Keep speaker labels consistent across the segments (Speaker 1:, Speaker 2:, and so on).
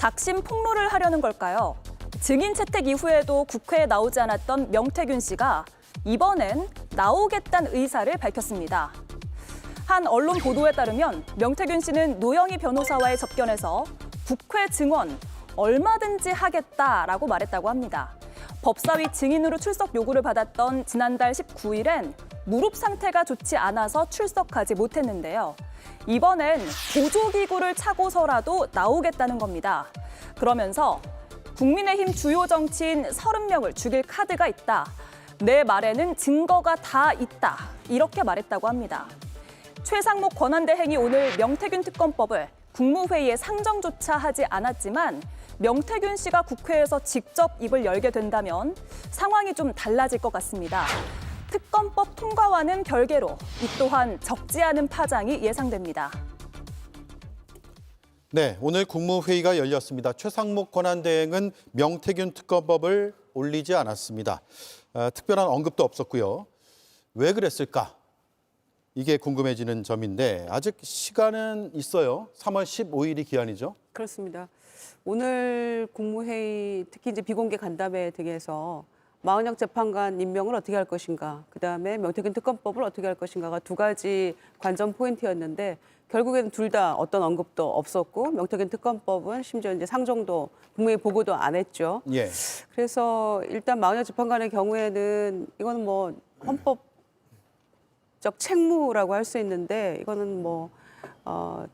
Speaker 1: 작심 폭로를 하려는 걸까요? 증인 채택 이후에도 국회에 나오지 않았던 명태균 씨가 이번엔 나오겠다는 의사를 밝혔습니다. 한 언론 보도에 따르면 명태균 씨는 노영희 변호사와의 접견에서 국회 증언 얼마든지 하겠다라고 말했다고 합니다. 법사위 증인으로 출석 요구를 받았던 지난달 19일엔 무릎 상태가 좋지 않아서 출석하지 못했는데요. 이번엔 보조기구를 차고서라도 나오겠다는 겁니다. 그러면서 국민의힘 주요 정치인 30명을 죽일 카드가 있다. 내 말에는 증거가 다 있다. 이렇게 말했다고 합니다. 최상목 권한대행이 오늘 명태균 특검법을 국무회의에 상정조차 하지 않았지만 명태균 씨가 국회에서 직접 입을 열게 된다면 상황이 좀 달라질 것 같습니다. 특검법 통과와는 별개로 이 또한 적지 않은 파장이 예상됩니다.
Speaker 2: 네, 오늘 국무회의가 열렸습니다. 최상목 권한대행은 명태균 특검법을 올리지 않았습니다. 특별한 언급도 없었고요. 왜 그랬을까? 이게 궁금해지는 점인데 아직 시간은 있어요. 3월 15일이 기한이죠.
Speaker 3: 그렇습니다. 오늘 국무회의 특히 이제 비공개 간담회 등에서 마은영 재판관 임명을 어떻게 할 것인가, 그다음에 명태균 특검법을 어떻게 할 것인가가 두 가지 관전 포인트였는데 결국에는 둘 다 어떤 언급도 없었고 명태균 특검법은 심지어 이제 상정도 국무회의 보고도 안 했죠.
Speaker 2: 예.
Speaker 3: 그래서 일단 마은영 재판관의 경우에는 이거는 뭐 헌법적 책무라고 할 수 있는데 이거는 뭐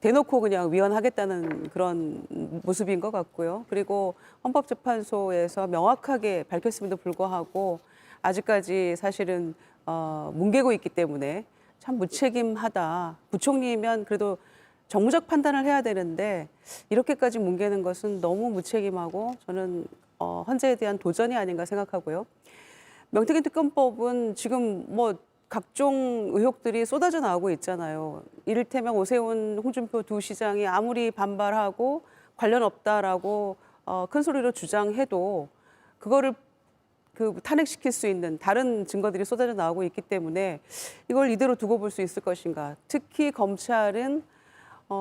Speaker 3: 대놓고 그냥 위헌하겠다는 그런 모습인 것 같고요. 그리고 헌법재판소에서 명확하게 밝혔음에도 불구하고 아직까지 사실은 뭉개고 있기 때문에 참 무책임하다. 부총리면 그래도 정무적 판단을 해야 되는데 이렇게까지 뭉개는 것은 너무 무책임하고 저는 헌재에 대한 도전이 아닌가 생각하고요. 명태균 특검법은 지금 뭐 각종 의혹들이 쏟아져 나오고 있잖아요. 이를테면 오세훈, 홍준표 두 시장이 아무리 반발하고 관련 없다라고 큰 소리로 주장해도 그거를 탄핵시킬 수 있는 다른 증거들이 쏟아져 나오고 있기 때문에 이걸 이대로 두고 볼 수 있을 것인가. 특히 검찰은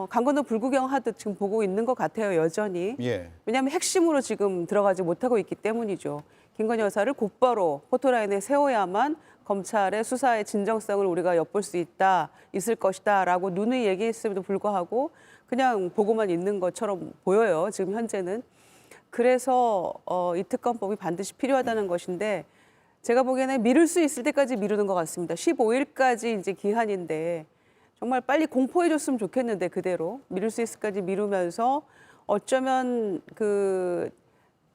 Speaker 3: 강건도 불구경 하듯 지금 보고 있는 것 같아요, 여전히.
Speaker 2: 예.
Speaker 3: 왜냐하면 핵심으로 지금 들어가지 못하고 있기 때문이죠. 김건희 여사를 곧바로 포토라인에 세워야만 검찰의 수사의 진정성을 우리가 엿볼 수 있을 것이다라고 누누이 얘기했음에도 불구하고 그냥 보고만 있는 것처럼 보여요, 지금 현재는. 그래서 이 특검법이 반드시 필요하다는 것인데 제가 보기에는 미룰 수 있을 때까지 미루는 것 같습니다. 15일까지 이제 기한인데 정말 빨리 공포해줬으면 좋겠는데 그대로 미룰 수 있을 때까지 미루면서 어쩌면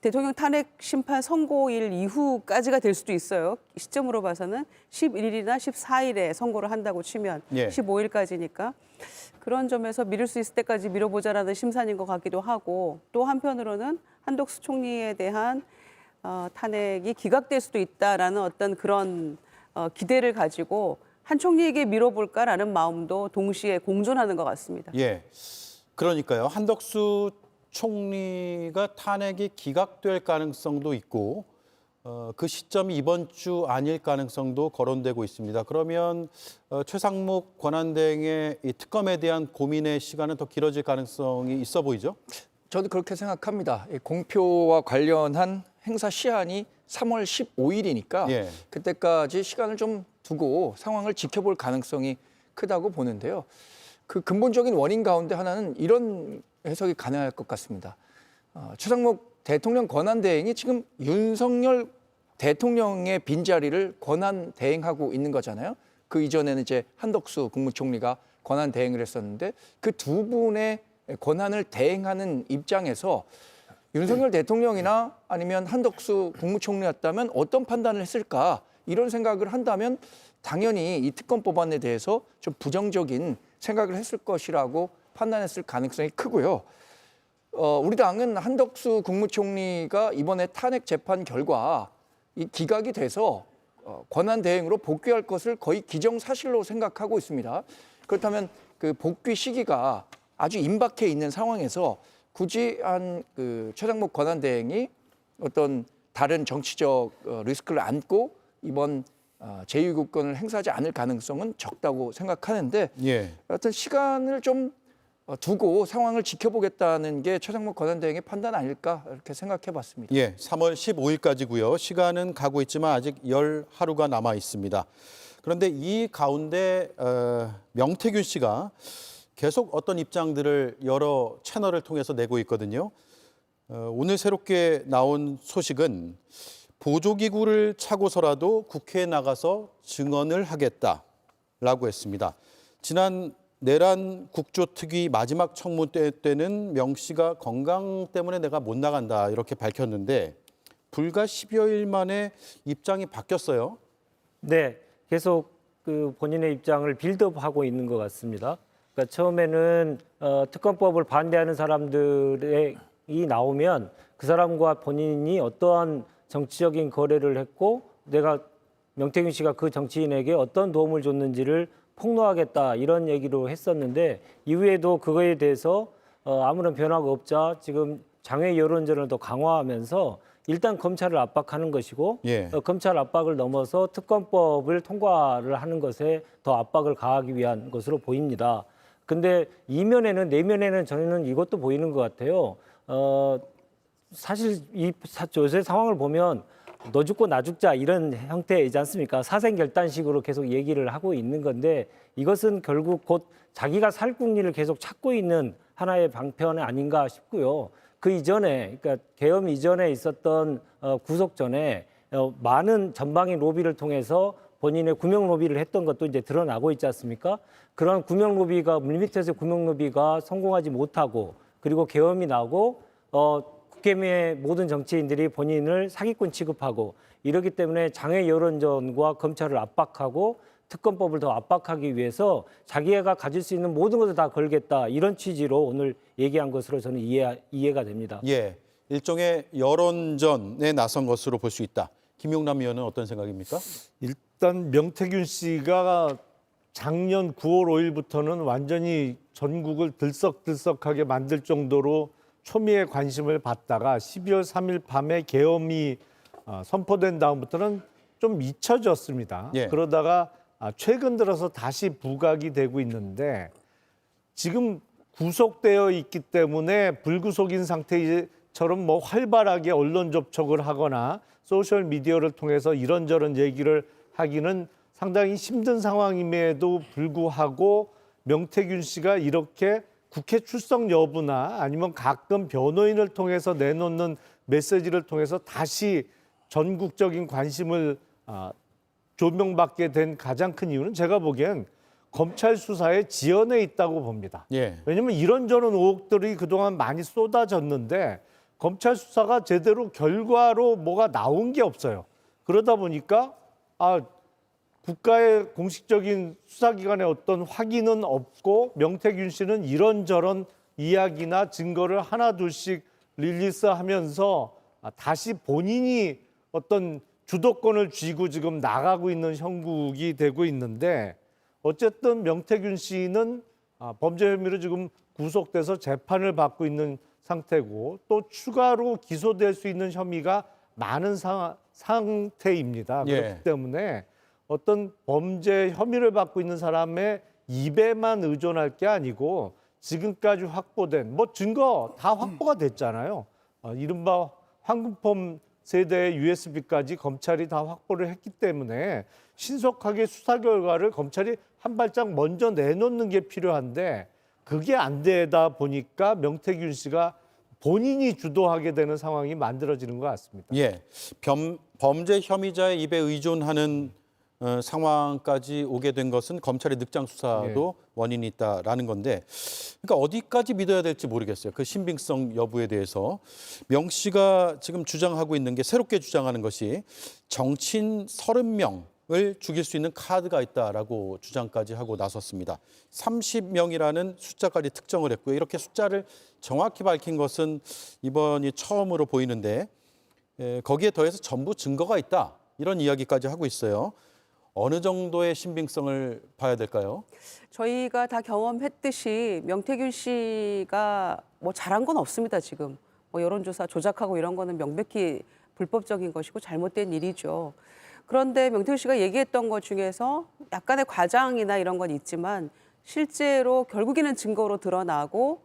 Speaker 3: 대통령 탄핵 심판 선고일 이후까지가 될 수도 있어요. 시점으로 봐서는 11일이나 14일에 선고를 한다고 치면
Speaker 2: 예.
Speaker 3: 15일까지니까 그런 점에서 미룰 수 있을 때까지 미뤄보자라는 심산인 것 같기도 하고 또 한편으로는 한덕수 총리에 대한 탄핵이 기각될 수도 있다라는 어떤 그런 기대를 가지고 한 총리에게 미뤄볼까라는 마음도 동시에 공존하는 것 같습니다.
Speaker 2: 예. 그러니까요. 한덕수 총리가 탄핵이 기각될 가능성도 있고 그 시점이 이번 주 아닐 가능성도 거론되고 있습니다. 그러면 최상목 권한대행의 이 특검에 대한 고민의 시간은 더 길어질 가능성이 있어 보이죠?
Speaker 4: 저도 그렇게 생각합니다. 공표와 관련한 행사 시한이 3월 15일이니까
Speaker 2: 예.
Speaker 4: 그때까지 시간을 좀 두고 상황을 지켜볼 가능성이 크다고 보는데요. 그 근본적인 원인 가운데 하나는 이런 해석이 가능할 것 같습니다. 최상목 대통령 권한대행이 지금 윤석열 대통령의 빈자리를 권한대행하고 있는 거잖아요. 그 이전에는 이제 한덕수 국무총리가 권한대행을 했었는데 그 두 분의 권한을 대행하는 입장에서 윤석열 대통령이나 아니면 한덕수 국무총리였다면 어떤 판단을 했을까 이런 생각을 한다면 당연히 이 특검 법안에 대해서 좀 부정적인 생각을 했을 것이라고 판단했을 가능성이 크고요. 우리 당은 한덕수 국무총리가 이번에 탄핵 재판 결과 이 기각이 돼서 권한 대행으로 복귀할 것을 거의 기정사실로 생각하고 있습니다. 그렇다면 그 복귀 시기가 아주 임박해 있는 상황에서 굳이 최상목 권한 대행이 어떤 다른 정치적 리스크를 안고 이번 제2구권을 행사하지 않을 가능성은 적다고 생각하는데
Speaker 2: 예.
Speaker 4: 하여튼 시간을 좀 두고 상황을 지켜보겠다는 게 최상목 권한대행의 판단 아닐까 이렇게 생각해 봤습니다.
Speaker 2: 예, 3월 15일까지고요. 시간은 가고 있지만 아직 10하루가 남아 있습니다. 그런데 이 가운데 명태균 씨가 계속 어떤 입장들을 여러 채널을 통해서 내고 있거든요. 오늘 새롭게 나온 소식은 보조기구를 차고서라도 국회에 나가서 증언을 하겠다라고 했습니다. 지난 내란 국조특위 마지막 청문회 때는 명 씨가 건강 때문에 내가 못 나간다 이렇게 밝혔는데 불과 10여일 만에 입장이 바뀌었어요.
Speaker 5: 네, 계속 그 본인의 입장을 빌드업하고 있는 것 같습니다. 그러니까 처음에는 특검법을 반대하는 사람들이 나오면 그 사람과 본인이 어떠한 정치적인 거래를 했고 내가 명태균 씨가 그 정치인에게 어떤 도움을 줬는지를 폭로하겠다 이런 얘기로 했었는데 이후에도 그거에 대해서 아무런 변화가 없자 지금 장외 여론전을 더 강화하면서 일단 검찰을 압박하는 것이고
Speaker 2: 예.
Speaker 5: 검찰 압박을 넘어서 특검법을 통과를 하는 것에 더 압박을 가하기 위한 것으로 보입니다. 근데 이면에는 내면에는 저는 이것도 보이는 것 같아요. 사실 요새 상황을 보면 너 죽고 나 죽자 이런 형태이지 않습니까? 사생결단식으로 계속 얘기를 하고 있는 건데 이것은 결국 곧 자기가 살 국리를 계속 찾고 있는 하나의 방편 아닌가 싶고요. 그 이전에, 그러니까 계엄 이전에 있었던 구속 전에 많은 전방위 로비를 통해서 본인의 구명 로비를 했던 것도 이제 드러나고 있지 않습니까? 그런 구명 로비가 물밑에서 구명 로비가 성공하지 못하고 그리고 계엄이 나고 국회의 모든 정치인들이 본인을 사기꾼 취급하고 이러기 때문에 장외 여론전과 검찰을 압박하고 특검법을 더 압박하기 위해서 자기가 가질 수 있는 모든 것을 다 걸겠다 이런 취지로 오늘 얘기한 것으로 저는 이해가 됩니다.
Speaker 2: 예, 일종의 여론전에 나선 것으로 볼 수 있다. 김용남 의원은 어떤 생각입니까?
Speaker 6: 일단 명태균 씨가 작년 9월 5일부터는 완전히 전국을 들썩들썩하게 만들 정도로 초미의 관심을 받다가 12월 3일 밤에 계엄이 선포된 다음부터는 좀 잊혀졌습니다.
Speaker 2: 예.
Speaker 6: 그러다가 최근 들어서 다시 부각이 되고 있는데 지금 구속되어 있기 때문에 불구속인 상태처럼 뭐 활발하게 언론 접촉을 하거나 소셜 미디어를 통해서 이런저런 얘기를 하기는 상당히 힘든 상황임에도 불구하고 명태균 씨가 이렇게 국회 출석 여부나 아니면 가끔 변호인을 통해서 내놓는 메시지를 통해서 다시 전국적인 관심을 조명받게 된 가장 큰 이유는 제가 보기엔 검찰 수사에 지연해 있다고 봅니다.
Speaker 2: 예.
Speaker 6: 왜냐하면 이런저런 의혹들이 그동안 많이 쏟아졌는데 검찰 수사가 제대로 결과로 뭐가 나온 게 없어요. 그러다 보니까 국가의 공식적인 수사기관의 어떤 확인은 없고 명태균 씨는 이런저런 이야기나 증거를 하나둘씩 릴리스하면서 다시 본인이 어떤 주도권을 쥐고 지금 나가고 있는 형국이 되고 있는데 어쨌든 명태균 씨는 범죄 혐의로 지금 구속돼서 재판을 받고 있는 상태고 또 추가로 기소될 수 있는 혐의가 많은 상태입니다.
Speaker 2: 예.
Speaker 6: 그렇기 때문에 어떤 범죄 혐의를 받고 있는 사람의 입에만 의존할 게 아니고 지금까지 확보된 증거 다 확보가 됐잖아요. 이른바 황금폼 세대의 USB까지 검찰이 다 확보를 했기 때문에 신속하게 수사 결과를 검찰이 한 발짝 먼저 내놓는 게 필요한데 그게 안 되다 보니까 명태균 씨가 본인이 주도하게 되는 상황이 만들어지는 것 같습니다.
Speaker 2: 예, 범죄 혐의자의 입에 의존하는 상황까지 오게 된 것은 검찰의 늑장 수사도 원인이 있다라는 건데, 그러니까 어디까지 믿어야 될지 모르겠어요. 그 신빙성 여부에 대해서 명 씨가 지금 주장하고 있는 게 새롭게 주장하는 것이 정치인 30명을 죽일 수 있는 카드가 있다라고 주장까지 하고 나섰습니다. 30명이라는 숫자까지 특정을 했고요. 이렇게 숫자를 정확히 밝힌 것은 이번이 처음으로 보이는데 거기에 더해서 전부 증거가 있다 이런 이야기까지 하고 있어요. 어느 정도의 신빙성을 봐야 될까요?
Speaker 3: 저희가 다 경험했듯이 명태균 씨가 잘한 건 없습니다. 지금 여론조사 조작하고 이런 거는 명백히 불법적인 것이고 잘못된 일이죠. 그런데 명태균 씨가 얘기했던 것 중에서 약간의 과장이나 이런 건 있지만 실제로 결국에는 증거로 드러나고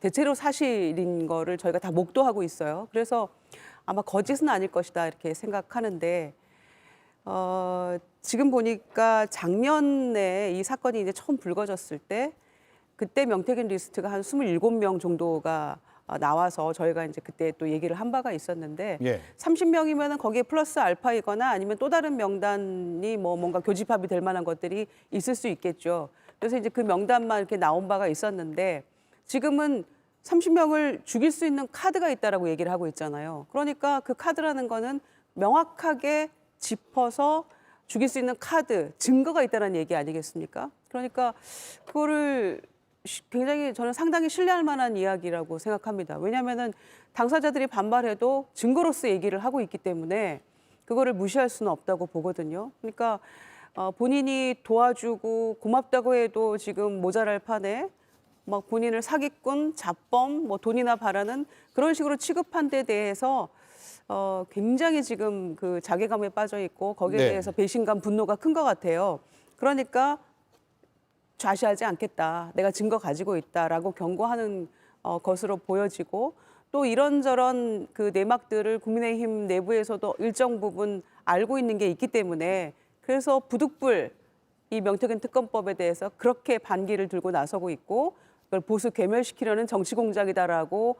Speaker 3: 대체로 사실인 거를 저희가 다 목도하고 있어요. 그래서 아마 거짓은 아닐 것이다 이렇게 생각하는데 지금 보니까 작년에 이 사건이 이제 처음 불거졌을 때 그때 명태균 리스트가 한 27명 정도가 나와서 저희가 이제 그때 또 얘기를 한 바가 있었는데
Speaker 2: 예.
Speaker 3: 30명이면은 거기에 플러스 알파이거나 아니면 또 다른 명단이 뭐 뭔가 교집합이 될 만한 것들이 있을 수 있겠죠. 그래서 이제 그 명단만 이렇게 나온 바가 있었는데 지금은 30명을 죽일 수 있는 카드가 있다라고 얘기를 하고 있잖아요. 그러니까 그 카드라는 거는 명확하게 짚어서 죽일 수 있는 카드, 증거가 있다는 얘기 아니겠습니까? 그러니까 그거를 굉장히 저는 상당히 신뢰할 만한 이야기라고 생각합니다. 왜냐하면은 당사자들이 반발해도 증거로서 얘기를 하고 있기 때문에 그거를 무시할 수는 없다고 보거든요. 그러니까 본인이 도와주고 고맙다고 해도 지금 모자랄 판에 막 본인을 사기꾼, 잡범, 뭐 돈이나 바라는 그런 식으로 취급한 데 대해서 굉장히 지금 그 자괴감에 빠져 있고 거기에
Speaker 2: 네.
Speaker 3: 대해서 배신감, 분노가 큰 것 같아요. 그러니까 좌시하지 않겠다. 내가 증거 가지고 있다라고 경고하는 것으로 보여지고 또 이런저런 그 내막들을 국민의힘 내부에서도 일정 부분 알고 있는 게 있기 때문에 그래서 부득불 이 명태균 특검법에 대해서 그렇게 반기를 들고 나서고 있고 그걸 보수 괴멸시키려는 정치 공작이다라고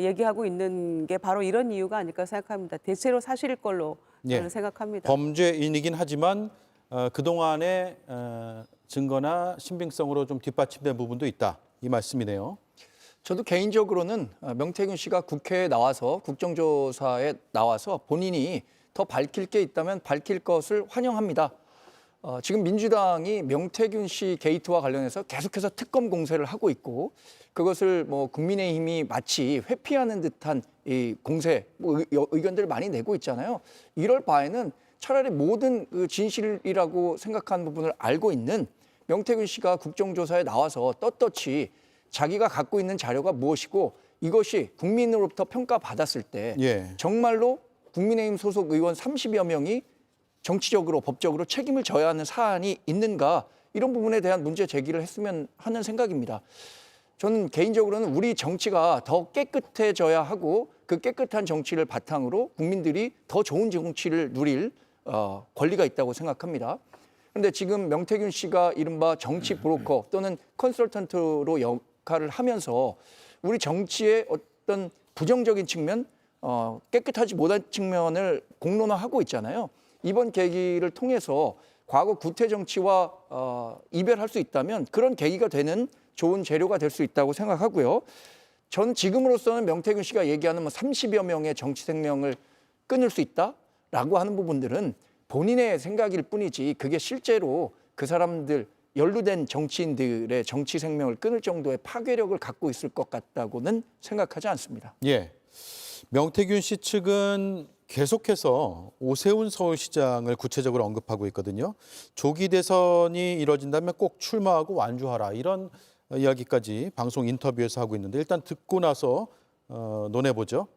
Speaker 3: 얘기하고 있는 게 바로 이런 이유가 아닐까 생각합니다. 대체로 사실일 걸로 저는
Speaker 2: 예.
Speaker 3: 생각합니다.
Speaker 2: 범죄인이긴 하지만 그동안의 증거나 신빙성으로 좀 뒷받침된 부분도 있다. 이 말씀이네요.
Speaker 4: 저도 개인적으로는 명태균 씨가 국회에 나와서 국정조사에 나와서 본인이 더 밝힐 게 있다면 밝힐 것을 환영합니다. 지금 민주당이 명태균 씨 게이트와 관련해서 계속해서 특검 공세를 하고 있고 그것을 뭐 국민의힘이 마치 회피하는 듯한 이 공세 의견들을 많이 내고 있잖아요. 이럴 바에는 차라리 모든 그 진실이라고 생각하는 부분을 알고 있는 명태균 씨가 국정조사에 나와서 떳떳이 자기가 갖고 있는 자료가 무엇이고 이것이 국민으로부터 평가받았을 때
Speaker 2: 예.
Speaker 4: 정말로 국민의힘 소속 의원 30여 명이 정치적으로 법적으로 책임을 져야 하는 사안이 있는가 이런 부분에 대한 문제 제기를 했으면 하는 생각입니다. 저는 개인적으로는 우리 정치가 더 깨끗해져야 하고 그 깨끗한 정치를 바탕으로 국민들이 더 좋은 정치를 누릴 권리가 있다고 생각합니다. 그런데 지금 명태균 씨가 이른바 정치 브로커 또는 컨설턴트로 역할을 하면서 우리 정치의 어떤 부정적인 측면, 깨끗하지 못한 측면을 공론화하고 있잖아요. 이번 계기를 통해서 과거 구태 정치와 이별할 수 있다면 그런 계기가 되는 좋은 재료가 될 수 있다고 생각하고요. 저는 지금으로서는 명태균 씨가 얘기하는 30여 명의 정치 생명을 끊을 수 있다라고 하는 부분들은 본인의 생각일 뿐이지 그게 실제로 그 사람들 연루된 정치인들의 정치 생명을 끊을 정도의 파괴력을 갖고 있을 것 같다고는 생각하지 않습니다.
Speaker 2: 예. 명태균 씨 측은 계속해서 오세훈 서울시장을 구체적으로 언급하고 있거든요. 조기 대선이 이뤄진다면 꼭 출마하고 완주하라 이런 이야기까지 방송 인터뷰에서 하고 있는데 일단 듣고 나서 논해보죠.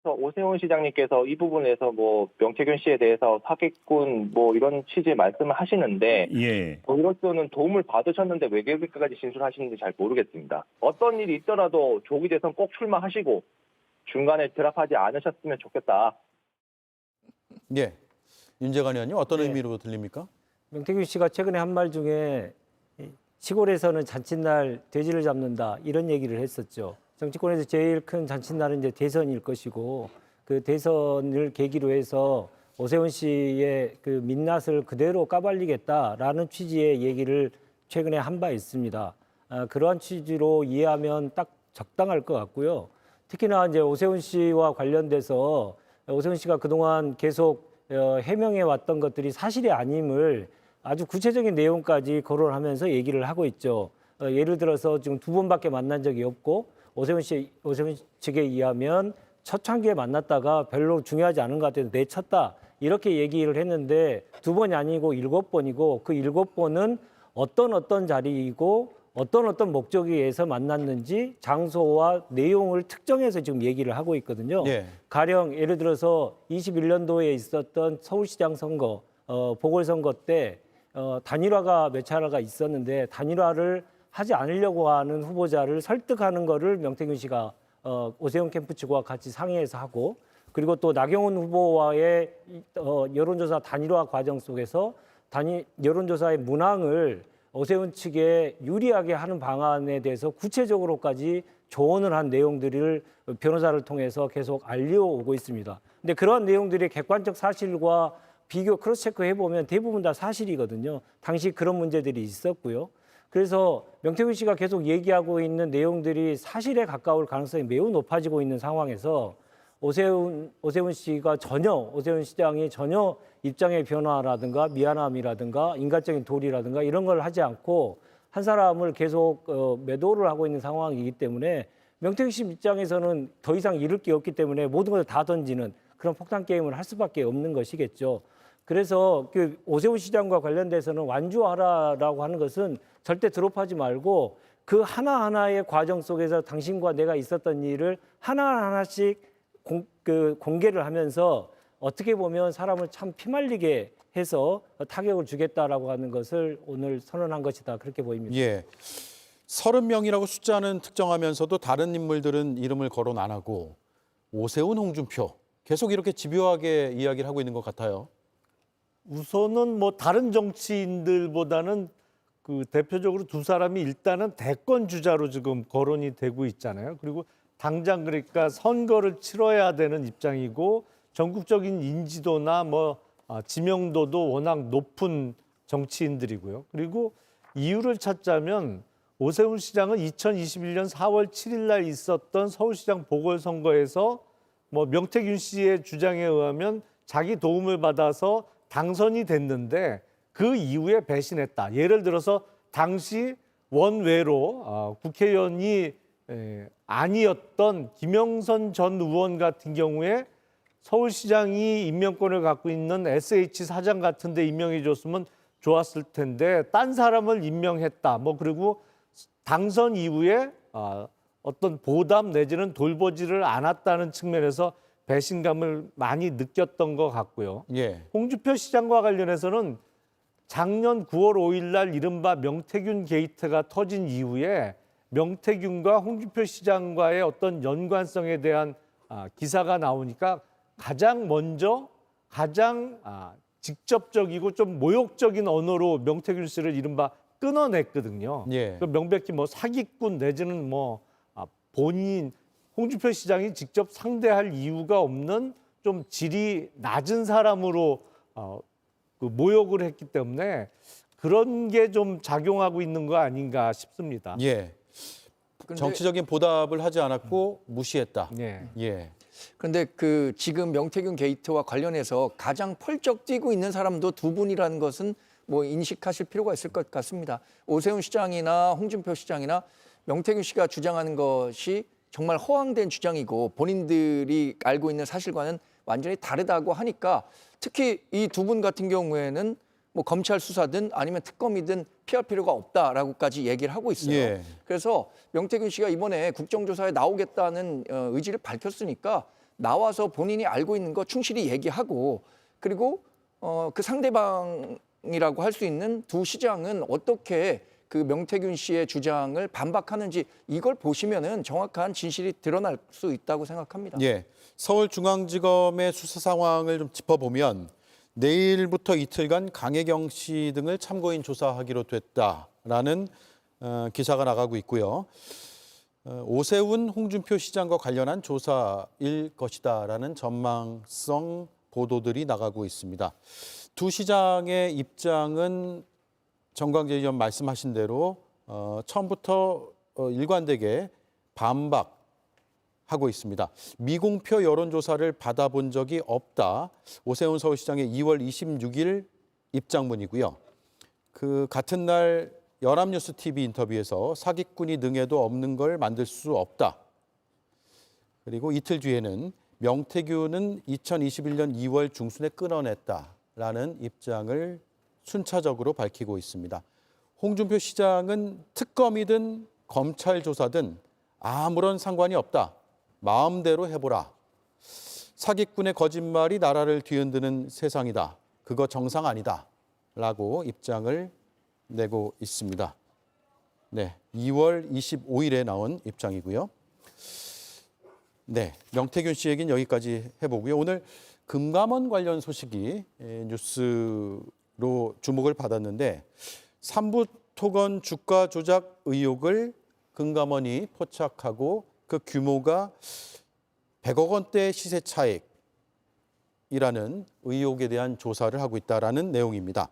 Speaker 7: 오세훈 시장님께서 이 부분에서 뭐 명태균 씨에 대해서 사기꾼 뭐 이런 취지의 말씀을 하시는데
Speaker 6: 예.
Speaker 7: 이로서는 도움을 받으셨는데 왜 그렇게까지 진술하시는지 잘 모르겠습니다. 어떤 일이 있더라도 조기 대선 꼭 출마하시고 중간에 드랍하지 않으셨으면 좋겠다.
Speaker 2: 예. 윤재관 의원님 어떤
Speaker 5: 네.
Speaker 2: 의미로 들립니까?
Speaker 5: 명태균 씨가 최근에 한 말 중에 시골에서는 잔칫날 돼지를 잡는다 이런 얘기를 했었죠. 정치권에서 제일 큰 잔칫날은 이제 대선일 것이고 그 대선을 계기로 해서 오세훈 씨의 그 민낯을 그대로 까발리겠다라는 취지의 얘기를 최근에 한 바 있습니다. 그러한 취지로 이해하면 딱 적당할 것 같고요. 특히나 이제 오세훈 씨와 관련돼서 오세훈 씨가 그동안 계속 해명해 왔던 것들이 사실이 아님을 아주 구체적인 내용까지 거론하면서 얘기를 하고 있죠. 예를 들어서 지금 2번밖에 만난 적이 없고 오세훈 측에 의하면 초창기에 만났다가 별로 중요하지 않은 것 같아서 내쳤다 이렇게 얘기를 했는데 2번이 아니고 7번이고 그 7번은 어떤 자리이고 어떤 목적에 의해서 만났는지 장소와 내용을 특정해서 지금 얘기를 하고 있거든요.
Speaker 2: 예.
Speaker 5: 가령 예를 들어서 21년도에 있었던 서울시장 선거, 보궐선거 때 단일화가 몇 차례가 있었는데 단일화를 하지 않으려고 하는 후보자를 설득하는 거를 명태균 씨가 오세훈 캠프 측과 같이 상의해서 하고, 그리고 또 나경원 후보와의 여론조사 단일화 과정 속에서 여론조사의 문항을 오세훈 측에 유리하게 하는 방안에 대해서 구체적으로까지 조언을 한 내용들을 변호사를 통해서 계속 알려오고 있습니다. 근데 그러한 내용들이 객관적 사실과 비교 크로스 체크해 보면 대부분 다 사실이거든요. 당시 그런 문제들이 있었고요. 그래서 명태균 씨가 계속 얘기하고 있는 내용들이 사실에 가까울 가능성이 매우 높아지고 있는 상황에서 오세훈 시장이 전혀 입장의 변화라든가 미안함이라든가 인간적인 도리라든가 이런 걸 하지 않고 한 사람을 계속 매도를 하고 있는 상황이기 때문에 명태균 씨 입장에서는 더 이상 잃을 게 없기 때문에 모든 걸 다 던지는 그런 폭탄 게임을 할 수밖에 없는 것이겠죠. 그래서 그 오세훈 시장과 관련돼서는 완주하라라고 하는 것은 절대 드롭하지 말고 그 하나하나의 과정 속에서 당신과 내가 있었던 일을 하나하나씩 공개를 하면서 어떻게 보면 사람을 참 피말리게 해서 타격을 주겠다라고 하는 것을 오늘 선언한 것이다. 그렇게 보입니다.
Speaker 2: 예. 30명이라고 숫자는 특정하면서도 다른 인물들은 이름을 거론 안 하고 오세훈, 홍준표 계속 이렇게 집요하게 이야기를 하고 있는 것 같아요.
Speaker 6: 우선은 뭐 다른 정치인들보다는 그 대표적으로 두 사람이 일단은 대권 주자로 지금 거론이 되고 있잖아요. 그리고 당장 그러니까 선거를 치러야 되는 입장이고 전국적인 인지도나 뭐 지명도도 워낙 높은 정치인들이고요. 그리고 이유를 찾자면 오세훈 시장은 2021년 4월 7일 날 있었던 서울시장 보궐선거에서 뭐 명태균 씨의 주장에 의하면 자기 도움을 받아서 당선이 됐는데 그 이후에 배신했다. 예를 들어서 당시 원외로 국회의원이 아니었던 김영선 전 의원 같은 경우에 서울시장이 임명권을 갖고 있는 SH 사장 같은 데 임명해 줬으면 좋았을 텐데 딴 사람을 임명했다. 뭐 그리고 당선 이후에 어떤 보답 내지는 돌보지를 않았다는 측면에서 배신감을 많이 느꼈던 것 같고요.
Speaker 2: 예.
Speaker 6: 홍준표 시장과 관련해서는 작년 9월 5일 날 이른바 명태균 게이트가 터진 이후에 명태균과 홍준표 시장과의 어떤 연관성에 대한 기사가 나오니까 가장 먼저 가장 직접적이고 좀 모욕적인 언어로 명태균 씨를 이른바 끊어냈거든요.
Speaker 2: 예.
Speaker 6: 그 명백히 뭐 사기꾼 내지는 뭐 본인 홍준표 시장이 직접 상대할 이유가 없는 좀 질이 낮은 사람으로 그 모욕을 했기 때문에 그런 게 좀 작용하고 있는 거 아닌가 싶습니다.
Speaker 2: 예. 정치적인 보답을 하지 않았고 무시했다.
Speaker 6: 예.
Speaker 2: 예.
Speaker 4: 그런데 그 지금 명태균 게이트와 관련해서 가장 펄쩍 뛰고 있는 사람도 두 분이라는 것은 뭐 인식하실 필요가 있을 것 같습니다. 오세훈 시장이나 홍준표 시장이나 명태균 씨가 주장하는 것이 정말 허황된 주장이고 본인들이 알고 있는 사실과는 완전히 다르다고 하니까 특히 이 두 분 같은 경우에는 뭐 검찰 수사든 아니면 특검이든 피할 필요가 없다라고까지 얘기를 하고 있어요.
Speaker 2: 예.
Speaker 4: 그래서 명태균 씨가 이번에 국정조사에 나오겠다는 의지를 밝혔으니까 나와서 본인이 알고 있는 거 충실히 얘기하고 그리고 그 상대방이라고 할 수 있는 두 시장은 어떻게 그 명태균 씨의 주장을 반박하는지 이걸 보시면은 정확한 진실이 드러날 수 있다고 생각합니다.
Speaker 2: 예. 서울중앙지검의 수사 상황을 좀 짚어보면 내일부터 이틀간 강혜경 씨 등을 참고인 조사하기로 됐다라는 기사가 나가고 있고요. 오세훈, 홍준표 시장과 관련한 조사일 것이다라는 전망성 보도들이 나가고 있습니다. 두 시장의 입장은 정광재 의원 말씀하신 대로 처음부터 일관되게 반박하고 있습니다. 미공표 여론조사를 받아본 적이 없다. 오세훈 서울시장의 2월 26일 입장문이고요. 그 같은 날 연합뉴스 TV 인터뷰에서 사기꾼이 능해도 없는 걸 만들 수 없다. 그리고 이틀 뒤에는 명태균은 2021년 2월 중순에 끊어냈다라는 입장을 순차적으로 밝히고 있습니다. 홍준표 시장은 특검이든 검찰 조사든 아무런 상관이 없다. 마음대로 해보라. 사기꾼의 거짓말이 나라를 뒤흔드는 세상이다. 그거 정상 아니다. 라고 입장을 내고 있습니다. 네, 2월 25일에 나온 입장이고요. 네, 명태균 씨 얘기는 여기까지 해보고요. 오늘 금감원 관련 소식이 뉴스로 주목을 받았는데 삼부토건 주가 조작 의혹을 금감원이 포착하고 그 규모가 100억 원대 시세 차익이라는 의혹에 대한 조사를 하고 있다라는 내용입니다.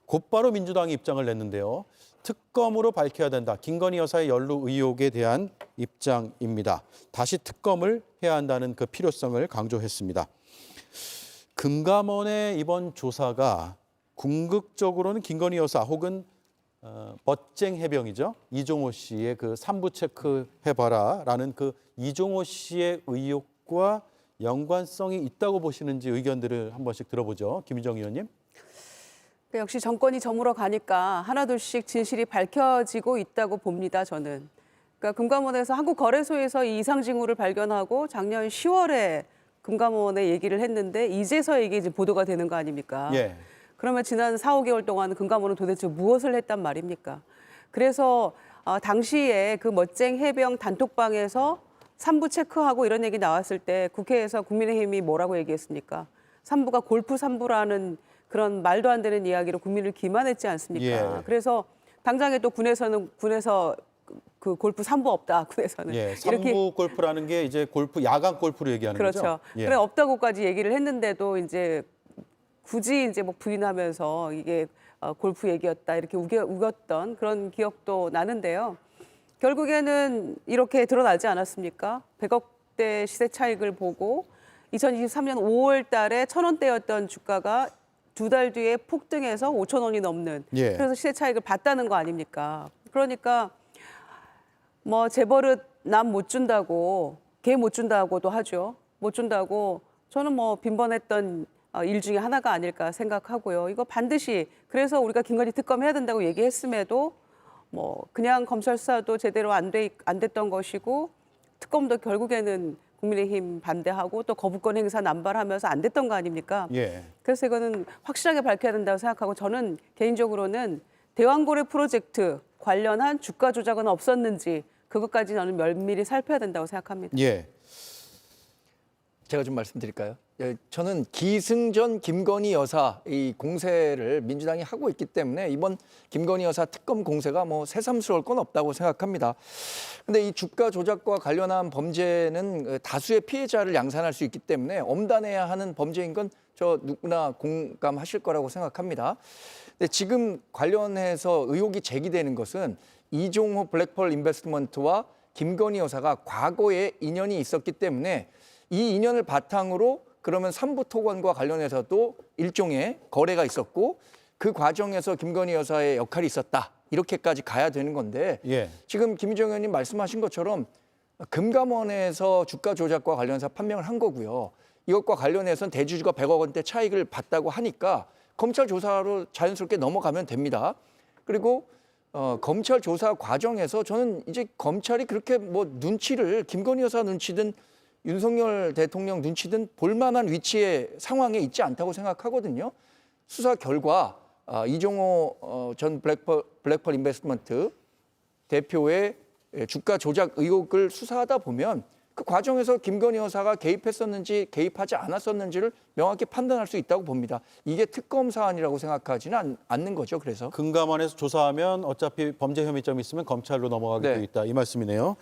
Speaker 2: 곧바로 민주당이 입장을 냈는데요. 특검으로 밝혀야 된다. 김건희 여사의 연루 의혹에 대한 입장입니다. 다시 특검을 해야 한다는 그 필요성을 강조했습니다. 금감원의 이번 조사가 궁극적으로는 김건희 여사 혹은 멋쟁 해병이죠. 이종호 씨의 그 3부 체크해봐라라는 그 이종호 씨의 의혹과 연관성이 있다고 보시는지 의견들을 한 번씩 들어보죠. 김희정 의원님.
Speaker 3: 역시 정권이 저물어 가니까 하나둘씩 진실이 밝혀지고 있다고 봅니다, 저는. 그러니까 금감원에서 한국거래소에서 이 이상 징후를 발견하고 작년 10월에 금감원에 얘기를 했는데 이제서 이게 이제 보도가 되는 거 아닙니까?
Speaker 2: 예.
Speaker 3: 그러면 지난 4, 5개월 동안 금감원은 도대체 무엇을 했단 말입니까? 그래서 당시에 그 멋쟁 해병 단톡방에서 3부 체크하고 이런 얘기 나왔을 때 국회에서 국민의힘이 뭐라고 얘기했습니까? 3부가 골프 3부라는 그런 말도 안 되는 이야기로 국민을 기만했지 않습니까?
Speaker 2: 예.
Speaker 3: 그래서 당장에 또 군에서 그 골프 3부 없다. 군에서는
Speaker 2: 예, 3부 골프라는 게 이제 골프 야간 골프로 얘기하는
Speaker 3: 그렇죠.
Speaker 2: 거죠. 예.
Speaker 3: 그래 없다고까지 얘기를 했는데도 이제 굳이 이제 뭐 부인하면서 이게 골프 얘기였다 이렇게 우겼던 그런 기억도 나는데요. 결국에는 이렇게 드러나지 않았습니까? 100억대 시세 차익을 보고 2023년 5월 달에 1,000원대였던 주가가 2달 뒤에 폭등해서 5,000원이 넘는
Speaker 2: 예.
Speaker 3: 그래서 시세 차익을 봤다는 거 아닙니까? 그러니까 뭐 재벌은 남 못 준다고 개 못 준다고도 하죠. 못 준다고 저는 뭐 빈번했던 일 중에 하나가 아닐까 생각하고요. 이거 반드시 그래서 우리가 김건희 특검 해야 된다고 얘기했음에도 뭐 그냥 검찰 수사도 제대로 안 됐던 것이고 특검도 결국에는 국민의힘 반대하고 또 거부권 행사 남발하면서 안 됐던 거 아닙니까?
Speaker 2: 예.
Speaker 3: 그래서 이거는 확실하게 밝혀야 된다고 생각하고 저는 개인적으로는 대왕고래 프로젝트 관련한 주가 조작은 없었는지 그것까지 저는 면밀히 살펴야 된다고 생각합니다.
Speaker 2: 예.
Speaker 4: 제가 좀 말씀드릴까요? 예, 저는 기승전 김건희 여사 이 공세를 민주당이 하고 있기 때문에 이번 김건희 여사 특검 공세가 뭐 새삼스러울 건 없다고 생각합니다. 근데 이 주가 조작과 관련한 범죄는 다수의 피해자를 양산할 수 있기 때문에 엄단해야 하는 범죄인 건 저 누구나 공감하실 거라고 생각합니다. 근데 지금 관련해서 의혹이 제기되는 것은 이종호 블랙펄 인베스트먼트와 김건희 여사가 과거에 인연이 있었기 때문에 이 인연을 바탕으로 그러면 삼부토건과 관련해서도 일종의 거래가 있었고 그 과정에서 김건희 여사의 역할이 있었다. 이렇게까지 가야 되는 건데
Speaker 2: 예.
Speaker 4: 지금 김희정 의원님 말씀하신 것처럼 금감원에서 주가 조작과 관련해서 판명을 한 거고요. 이것과 관련해서는 대주주가 100억 원대 차익을 봤다고 하니까 검찰 조사로 자연스럽게 넘어가면 됩니다. 그리고 검찰 조사 과정에서 저는 이제 검찰이 그렇게 뭐 눈치를 김건희 여사 눈치든 윤석열 대통령 눈치든 볼만한 위치의 상황에 있지 않다고 생각하거든요. 수사 결과 이종호 전 블랙펄 인베스트먼트 대표의 주가 조작 의혹을 수사하다 보면 그 과정에서 김건희 여사가 개입했었는지 개입하지 않았었는지를 명확히 판단할 수 있다고 봅니다. 이게 특검 사안이라고 생각하지는 않는 거죠. 그래서
Speaker 2: 금감원에서 조사하면 어차피 범죄 혐의점이 있으면 검찰로 넘어가게
Speaker 4: 네.
Speaker 2: 돼 있다. 이 말씀이네요.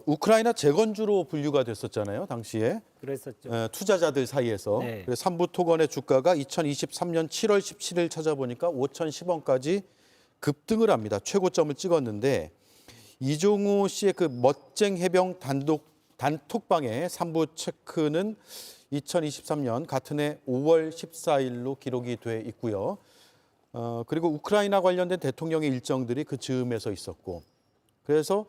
Speaker 2: 우크라이나 재건주로 분류가 됐었잖아요. 당시에
Speaker 5: 그랬었죠.
Speaker 2: 투자자들 사이에서.
Speaker 5: 네.
Speaker 2: 그래서 삼부토건의 주가가 2023년 7월 17일 찾아보니까 5,010원까지 급등을 합니다. 최고점을 찍었는데 이종호 씨의 그 멋쟁 해병 단톡방의 3부 체크는 2023년 같은 해 5월 14일로 기록이 돼 있고요. 그리고 우크라이나 관련된 대통령의 일정들이 그 즈음에서 있었고 그래서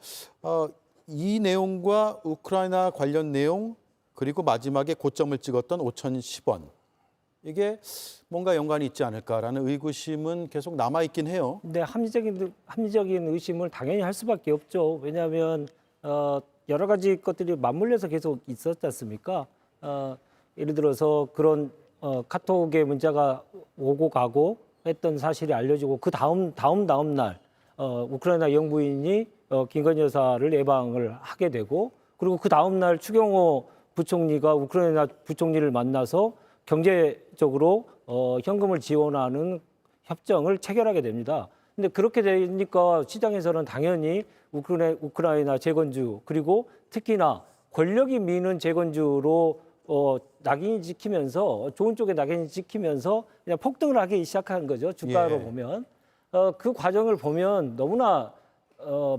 Speaker 2: 이 내용과 우크라이나 관련 내용 그리고 마지막에 고점을 찍었던 5,010원 이게 뭔가 연관이 있지 않을까라는 의구심은 계속 남아 있긴 해요.
Speaker 5: 근데 합리적인 의심을 당연히 할 수밖에 없죠. 왜냐하면 여러 가지 것들이 맞물려서 계속 있었지 않습니까? 예를 들어서 그런 카톡에 문자가 오고 가고 했던 사실이 알려지고 그 다음 날 우크라이나 영부인이 김건희 여사를 예방을 하게 되고 그리고 그 다음 날 추경호 부총리가 우크라이나 부총리를 만나서 경제적으로 현금을 지원하는 협정을 체결하게 됩니다. 근데 그렇게 되니까 시장에서는 당연히 우크라이나 재건주 그리고 특히나 권력이 미는 재건주로 낙인이 찍히면서 좋은 쪽에 낙인이 찍히면서 그냥 폭등을 하기 시작한 거죠. 주가로
Speaker 2: 예.
Speaker 5: 보면 그 과정을 보면 너무나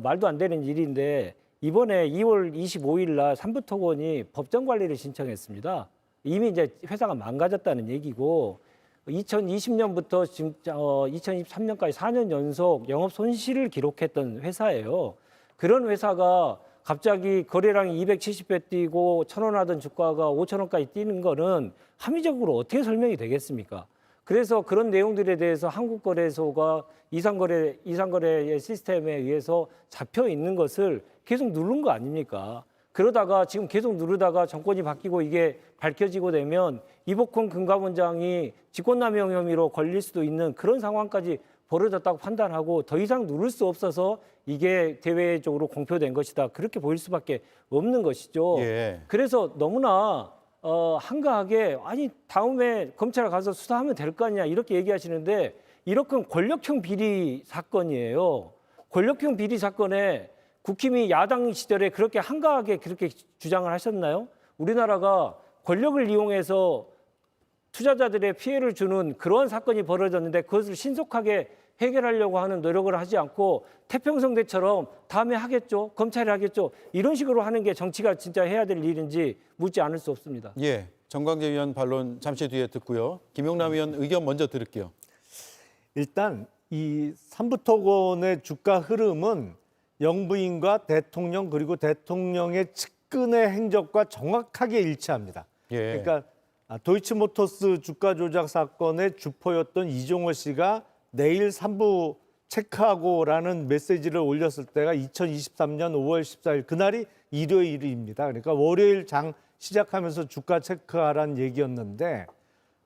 Speaker 5: 말도 안 되는 일인데 이번에 2월 25일 날 삼부토건이 법정 관리를 신청했습니다. 이미 이제 회사가 망가졌다는 얘기고 2020년부터 지금 2023년까지 4년 연속 영업 손실을 기록했던 회사예요. 그런 회사가 갑자기 거래량이 270배 뛰고 1,000원 하던 주가가 5,000원까지 뛰는 거는 합리적으로 어떻게 설명이 되겠습니까? 그래서 그런 내용들에 대해서 한국거래소가 이상거래의 시스템에 의해서 잡혀 있는 것을 계속 누른 거 아닙니까? 그러다가 지금 계속 누르다가 정권이 바뀌고 이게 밝혀지고 되면 이복훈 금감원장이 직권남용 혐의로 걸릴 수도 있는 그런 상황까지 벌어졌다고 판단하고 더 이상 누를 수 없어서 이게 대외적으로 공표된 것이다. 그렇게 보일 수밖에 없는 것이죠.
Speaker 2: 예.
Speaker 5: 그래서 너무나 한가하게 아니 다음에 검찰에 가서 수사하면 될 거 아니냐 이렇게 얘기하시는데 이렇게 권력형 비리 사건이에요. 권력형 비리 사건에 국힘이 야당 시절에 그렇게 한가하게 그렇게 주장을 하셨나요? 우리나라가 권력을 이용해서 투자자들의 피해를 주는 그러한 사건이 벌어졌는데 그것을 신속하게 해결하려고 하는 노력을 하지 않고 태평성 때처럼 다음에 하겠죠, 검찰이 하겠죠 이런 식으로 하는 게 정치가 진짜 해야 될 일인지 묻지 않을 수 없습니다.
Speaker 2: 예, 정광재 위원 반론 잠시 뒤에 듣고요. 김용남 위원 의견 먼저 들을게요.
Speaker 6: 일단 이 삼부토건의 주가 흐름은 영부인과 대통령 그리고 대통령의 측근의 행적과 정확하게 일치합니다.
Speaker 2: 예.
Speaker 6: 그러니까 도이치모터스 주가 조작 사건의 주포였던 이종호 씨가 내일 3부 체크하고라는 메시지를 올렸을 때가 2023년 5월 14일 그날이 일요일입니다. 그러니까 월요일 장 시작하면서 주가 체크하라는 얘기였는데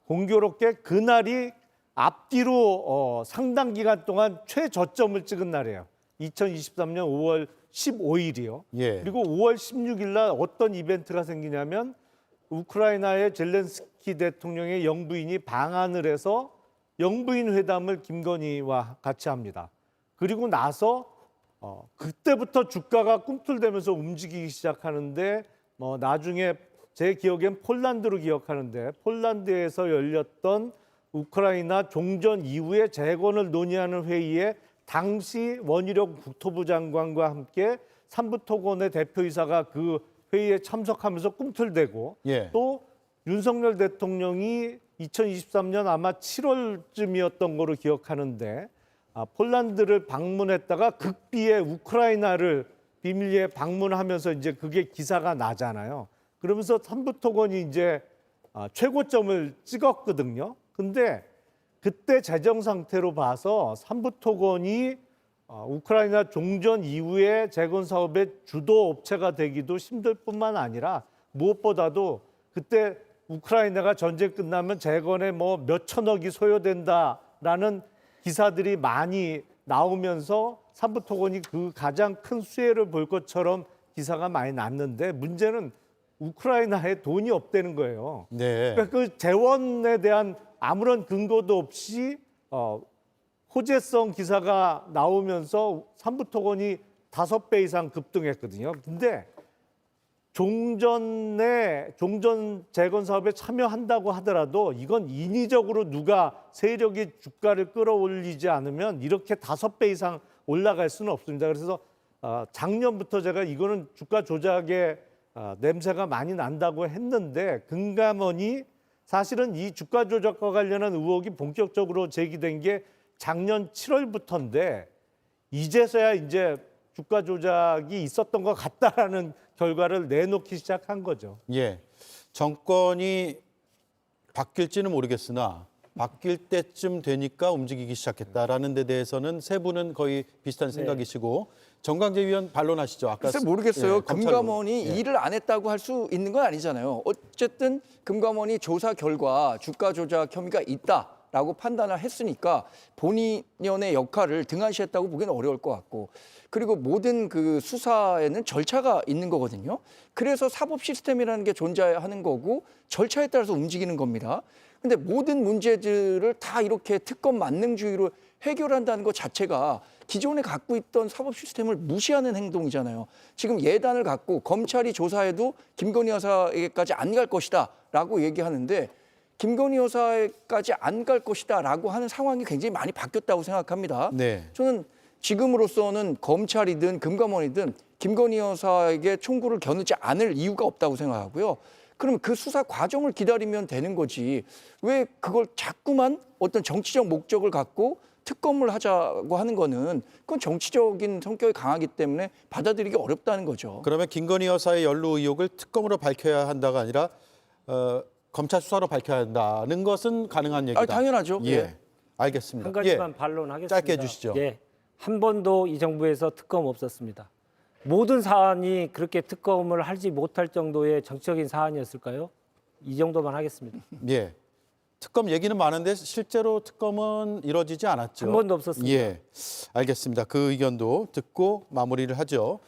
Speaker 6: 공교롭게 그날이 앞뒤로 상당 기간 동안 최저점을 찍은 날이에요. 2023년 5월 15일이요.
Speaker 2: 예.
Speaker 6: 그리고 5월 16일 날 어떤 이벤트가 생기냐면 우크라이나의 젤렌스키 대통령의 영부인이 방한을 해서 영부인 회담을 김건희와 같이 합니다. 그리고 나서 그때부터 주가가 꿈틀대면서 움직이기 시작하는데 나중에 제 기억엔 폴란드로 기억하는데 폴란드에서 열렸던 우크라이나 종전 이후에 재건을 논의하는 회의에 당시 원희룡 국토부 장관과 함께 삼부토건의 대표이사가 그 회의에 참석하면서 꿈틀대고
Speaker 2: 예.
Speaker 6: 또 윤석열 대통령이 2023년 아마 7월쯤이었던 거로 기억하는데 폴란드를 방문했다가 극비에 우크라이나를 비밀리에 방문하면서 이제 그게 기사가 나잖아요. 그러면서 삼부토건이 이제 최고점을 찍었거든요. 근데 그때 재정 상태로 봐서 삼부토건이 우크라이나 종전 이후에 재건 사업의 주도 업체가 되기도 힘들 뿐만 아니라 무엇보다도 그때 우크라이나가 전쟁 끝나면 재건에 뭐 몇천억이 소요된다라는 기사들이 많이 나오면서 삼부토건이 그 가장 큰 수혜를 볼 것처럼 기사가 많이 났는데 문제는 우크라이나에 돈이 없다는 거예요.
Speaker 2: 네.
Speaker 6: 그러니까 그 재원에 대한 아무런 근거도 없이 호재성 기사가 나오면서 삼부토건이 5배 이상 급등했거든요. 근데 종전 재건 사업에 참여한다고 하더라도 이건 인위적으로 누가 세력이 주가를 끌어올리지 않으면 이렇게 5배 이상 올라갈 수는 없습니다. 그래서 작년부터 제가 이거는 주가 조작의 냄새가 많이 난다고 했는데 금감원이 사실은 이 주가 조작과 관련한 의혹이 본격적으로 제기된 게 작년 7월부터인데 이제서야 이제 주가 조작이 있었던 것 같다라는 결과를 내놓기 시작한 거죠.
Speaker 2: 예. 정권이 바뀔지는 모르겠으나 바뀔 때쯤 되니까 움직이기 시작했다라는 데 대해서는 세 분은 거의 비슷한 생각이시고 정강재 위원 반론하시죠. 아까
Speaker 4: 글쎄 모르겠어요.
Speaker 2: 예, 검찰
Speaker 4: 금감원이
Speaker 2: 예.
Speaker 4: 일을 안 했다고 할 수 있는 건 아니잖아요. 어쨌든 금감원이 조사 결과 주가 조작 혐의가 있다라고 판단을 했으니까 본인의 역할을 등한시했다고 보기는 어려울 것 같고, 그리고 모든 그 수사에는 절차가 있는 거거든요. 그래서 사법 시스템이라는 게 존재하는 거고 절차에 따라서 움직이는 겁니다. 근데 모든 문제들을 다 이렇게 특검 만능주의로 해결한다는 것 자체가 기존에 갖고 있던 사법 시스템을 무시하는 행동이잖아요. 지금 예단을 갖고 검찰이 조사해도 김건희 여사에게까지 안 갈 것이다라고 얘기하는데, 김건희 여사에까지 안 갈 것이다라고 하는 상황이 굉장히 많이 바뀌었다고 생각합니다.
Speaker 2: 네.
Speaker 4: 저는 지금으로서는 검찰이든 금감원이든 김건희 여사에게 총구를 겨누지 않을 이유가 없다고 생각하고요. 그럼 그 수사 과정을 기다리면 되는 거지, 왜 그걸 자꾸만 어떤 정치적 목적을 갖고 특검을 하자고 하는 거는, 그건 정치적인 성격이 강하기 때문에 받아들이기 어렵다는 거죠.
Speaker 2: 그러면 김건희 여사의 연루 의혹을 특검으로 밝혀야 한다가 아니라 검찰 수사로 밝혀야 한다는 것은 가능한 얘기다.
Speaker 4: 당연하죠.
Speaker 2: 예,
Speaker 4: 예.
Speaker 2: 알겠습니다.
Speaker 5: 한 가지만
Speaker 2: 예.
Speaker 5: 반론하겠습니다.
Speaker 2: 짧게 해주시죠.
Speaker 5: 예, 한 번도 이 정부에서 특검 없었습니다. 모든 사안이 그렇게 특검을 하지 못할 정도의 정치적인 사안이었을까요? 이 정도만 하겠습니다.
Speaker 2: 예. 특검 얘기는 많은데 실제로 특검은 이루어지지 않았죠.
Speaker 5: 한 번도 없었습니다.
Speaker 2: 예. 알겠습니다. 그 의견도 듣고 마무리를 하죠.